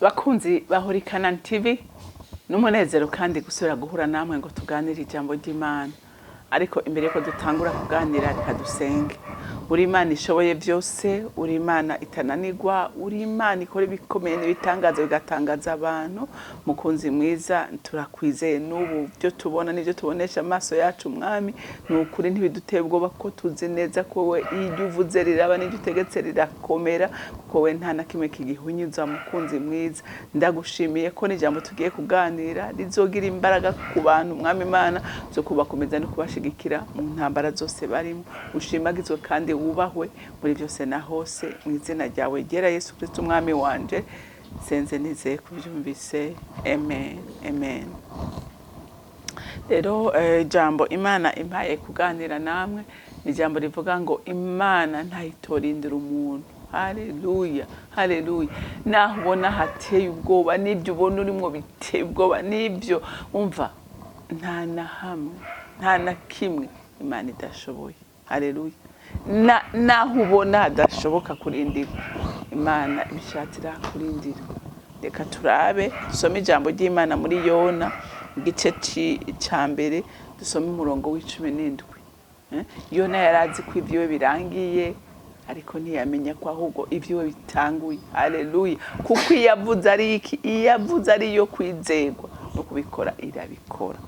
Bakunzi ba HUMURA TV n'umunezero kandi gusubira guhura namwe ngo tuganire ijambo ry'Imana. Ariko imbere ko dutangura kuganira reka dusenge. Uri Imana ishoboye byose, uri Imana itananirwa, uri Imana ikora ibikomeye n'ibitangaza bigatangaza abantu. Mukunzi mwiza, turakwizeye n'ubu byo tubona n'ibyo tubonesha amaso yacu mwami, n'ukuri ntibiduteye ubwoba ko tuzi neza ko we iyo uvuze riraba n'ibyo utegetse rirakomera, kuko we nta na kimwe kigihunyuza. Mukunzi mwiza, ndagushimiye ko n'ijambo tugiye kuganira rizogira imbaraga ku bantu mwami Imana zo kubakomeza no kubashigikira mu ntambara zose barimo. Ushimagizwe kandi wubahwe muri byose na hose, mu izina ryawe ryera Yesu Kristo umwami wanje senze nizeye kubyumvise. Amen, amen. Rero jambo Imana impaye kuganira namwe ni jambo rivuga ngo Imana ntayitorindira umuntu. Haleluya, haleluya. Naho ubona hateye ubwoba, n'ibyo ubona urimo biteye ubwoba, n'ibyo umva, nta na hamwe, nta na kimwe Imana idashoboye. Haleluya. Naho ubona hadashoboka kurindira, Imana ibishatira kurindira. Reka turabe dusome ijambo ry'Imana muri Yona igice cya mbere, dusome umurongo w'17. Yona yarazi ko ibyo birangiye, ariko ntiyamenya ko ahubwo ibyo bitanguye. Haleluya. Kuko iyavuze ari iki? Iyavuze ari yo kwizerwa no kubikora irabikora.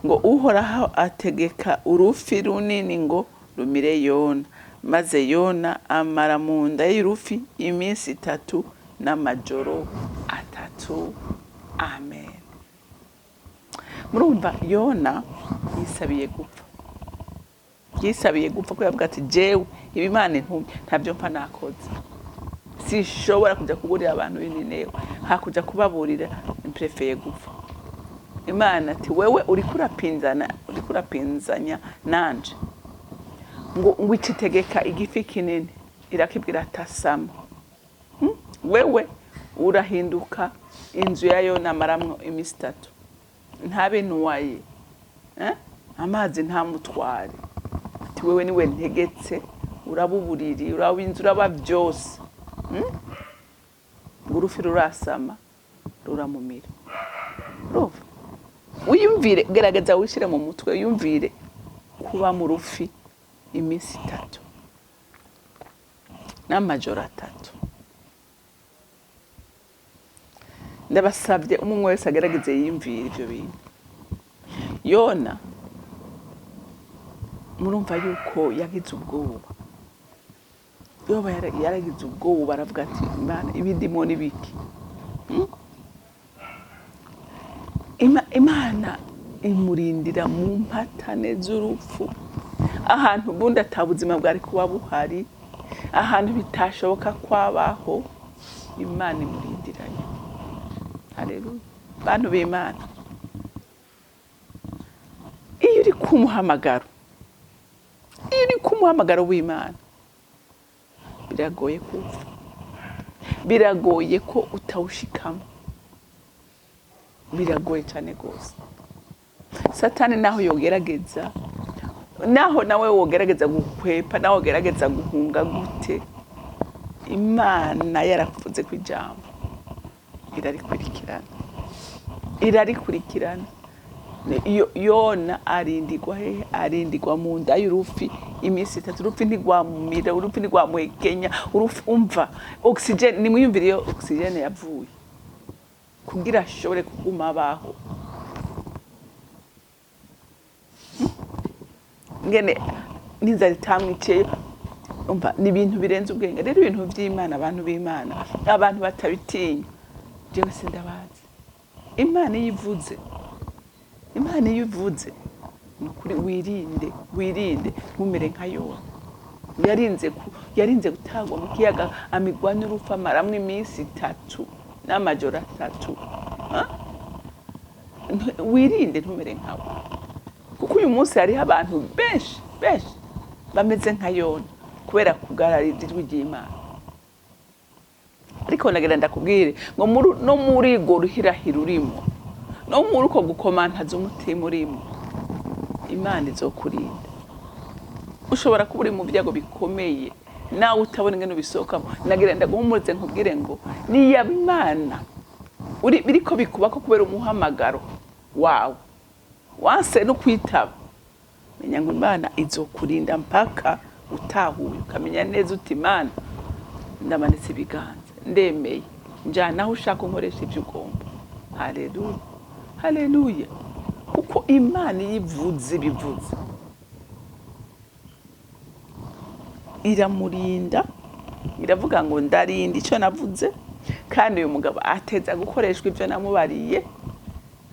Ngo Uhoraho ategeka urufi runini ngo rumire Yona, maze Yona amara mu nda y'urufi iminsi 3 n'amajoro 3. Amen. Murumva Yona yisabiye gupfa. Yisabiye gupfa ko yavuga ati jewe ibimana ntumye ntabyo mpa nakoze. Sishobora kujya kuburira abantu b'Ininewe, hakuja kubaburira, imprefeye gupfa. Imana ati wewe uri kurapinzanya nanje. Ngo ikitegeka igifi kinini irakibwira atasama. Wewe urahinduka inzu ya Yona maramwo iminsi 3. Ntabe nuwaye. Amazi nta mutware. Ati wewe niwe ntegetse, urabuburiri, urabinzu uraba byose. Urufi rurasama ruramumira. Ruva. Uyumvire, gerageza wishire mu mutwe, yumvire kuba mu rufi iminsi 3 n'amajoro 3. Ndabasabye umwe wese agerageze yimvire ibyo bintu. Yona murumva yuko yagize ubwoba. Yoba yaragize ubwoba, aravuga ati Imana ibidimo nibiki. Imana imurindira mu mpatane z'urupfu, ahantu bundi atabuzima bwari kuba buhari, ahantu bitashoboka kwabaho, Imana imurindiranye. Haleluya. Bantu b'Imana, iyo uri kumuhamagaro, w'Imana, biragoye kuva, biragoye ko utawushikamo, biragoye cyane gose. Satani naho yogerageza, naho nawe wogerageza gukwepa, naho wogerageza guhunga gute, Imana yaravuze ku ijambo irarikurikirana. Yona arindigwa mu nda y'urufi iminsi 3. Urufi ntigwamumira, urufi ntigwamwekenya, urufi umva oxygen, nimwiyumvire iyo oxygen yavuye kugira ashobore kuguma abaho. Ngene n'inzara itamwiciye, umva ni ibintu birenze ubwenge. Rero ibintu by'Imana, abantu b'Imana, abantu batabitinya, jewe sindabazi. Imana yivuze nukuri wirinde ntumere nka Yona. Yarinze gutagwa mu kiyaga, amigwa n'urufa maramwe iminsi 3 n'amajoro 3. Wirinde ntumere nkawe, kuko uyu munsi hariho abantu benshi bameze nka Yona kubera kugararira ijwi ry'Imana. Ariko nagira ndakubwire ngo no muri go ruhirahira urimo, no muri uko gukomantaza umutima urimo, Imana izokurinda. Ushobora kuba uri mu byago bikomeye, nawe utabona ingene ubisohokamo nagira ndaguhumurize nkubwire ngo niya Imana uri biriko bikubako kubera umuhamagaro wawe wanse no kwitaba menya ngo Imana izokurinda mpaka utahuye ukamenya neza uti Imana ndamanitse ibiganza ndemeye njana aho ushaka unkoresha ibyo ugomba. Haleluya, haleluya. Kuko Imana yivuze bivuze iramurinda, iravuga ngo ndarinda icyo navuze, kandi uyu mugabo ateza gukoreshwa ibyo namubariye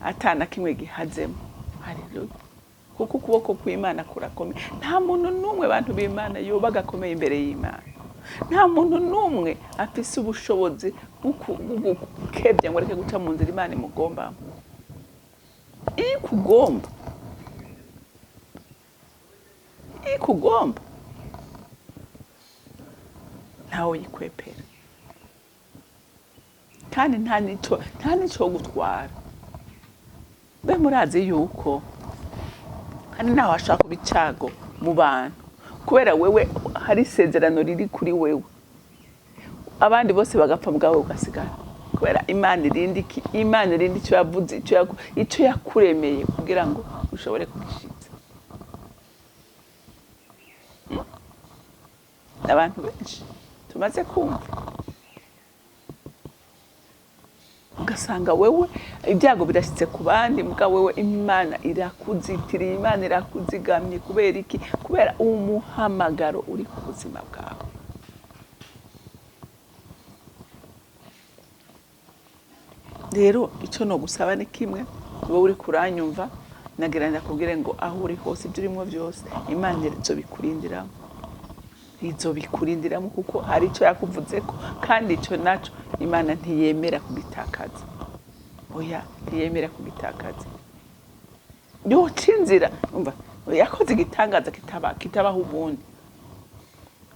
atana kimwe gihazemo. Haleluya. Kuko ukuboko kw'Imana kurakomeye. Nta muntu n'umwe bantu b'Imana yoba gakomeye imbere y'Imana. Nta muntu n'umwe afise ubushobozi bw'ukebya ngo reke guca mu nzira Imana imugomba. Ikugomba ntawe yikwepera, kandi nta nico gutwara. Be murazi yuko kandi nawe ashaka kubicago mu bantu kubera wewe hari isezerano riri kuri wewe, abandi bose bagapfa bwawe ugasigara kubera Imana irindi icyo yavuze, icyo yakuremeye kugira ngo ushobore kugishitsa. Abantu benshi tumaze kumva ugasanga wewe ibyago birashitse ku bandi, muga wewe Imana irakuzitiriye, Imana irakuzigamye. Kubera iki? Kubera umuhamagaro uri ku buzima bwawe. Rero icyo no gusaba ni kimwe, wowe uri kuranyumva nagira ndakubwire ngo aho uri hose ibyo urimo byose Imana izobikurindiramo kuko hari icyo yakuvuzeko, kandi icyo naco Imana ntiyemera kugitakaza. Oya, ntiyemera kugitakaza. Yoca inzira, umva yakoze igitangaza kitabaho ubundi,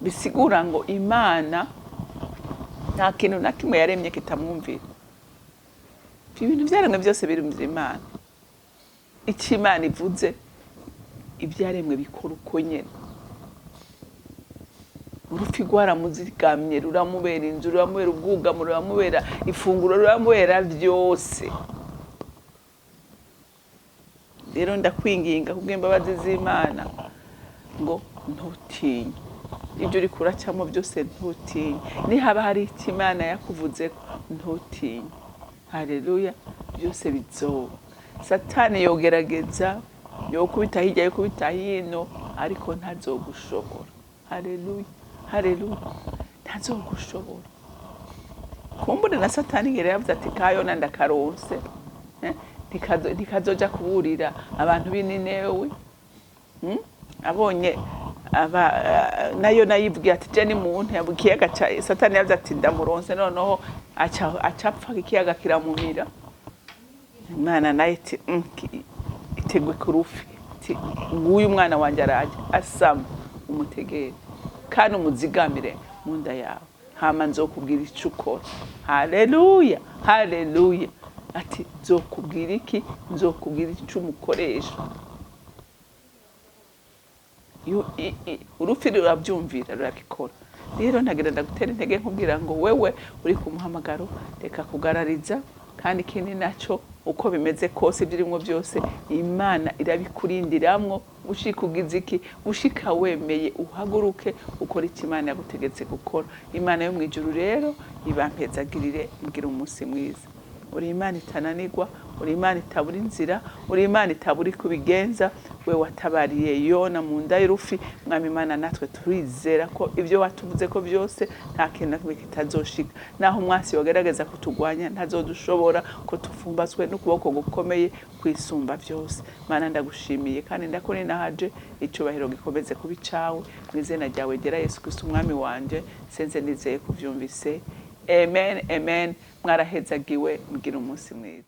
bisigura ngo Imana nta kintu na kimwe yaremye kitamwumvira. Ibintu byaremwe byose birumvira Imana. Icyo Imana ivuze ibyaremwe bikora uko nyene. Urufi rwaramuzigamye, ruramubera inzu, ruramubera ubwugamo, ruramubera ifunguro, ruramubera byose. Rero ndakwinginga kubw'imbabazi z'Imana ngo ntutinye ibyo uri kuracamo byose, ntutinye. Nihaba hari icyo Imana yakuvuzeko ntutinye. Haleluya. Byose bizoba. Satani yogerageza, yokubita hirya, yokubita hino, ariko ntazogushobora. Haleluya, haleluya. Ntazogushobora. Kumbure na Satani ngere yavuze ati kayona ndakaronse, ntikazoja kuburira abantu b'Ininewe. Abonye nayo nayivugiye ati je ni muntu yabukiyaga ca Satani yavuze ati ndamuronse, noneho acapfa ikiyaga kiramumira. Imana nayo iti itegwe ku rufi, iti nguyu mwana wanje araje asama, umutegere kandi umuzigamire mu nda yawe, hama nzokubwira icyo ukora. Haleluya, haleluya. Ati nzokubwira iki? Nzokubwira icyo umukoresha. Urufi rurabyumvira, rurabikora. Rero ntagira ndagutera intege nkubwira ngo wewe uri ku muhamagaro reka kugarariza, kandi ikindi naco uko bimeze kose ibirimo byose Imana irabikurindiramwo. Ushika ugize iki? Ushika wemeye uhaguruke ukora icyo Imana yagutegetse gukora. Imana yo mwijuru rero ibampezagirire, mbwira umunsi mwiza. Uri Imana itananirwa, uri Imana itabura inzira, uri Imana itabura kubigenza. We watabariye Yona mu nda y'urufi, Mwami Imana natwe turizera ko ibyo watuvuze ko byose nta kintu nakimwe kitazoshika. Naho umwasi wagerageza kutugwanya ntazodushobora, ko tufumbaswe n'ukuboko gukomeye kwisumba byose. Mana ndagushimiye kandi ndakuri nahaje, icubahiro gikomeze kuba icawe mu izina ryawe gera Yesu Kristo umwami wanje. Senze nizeye kuvyumvise. Amen, amen. Mwarahezagiwe, mugira umunsi mwiza.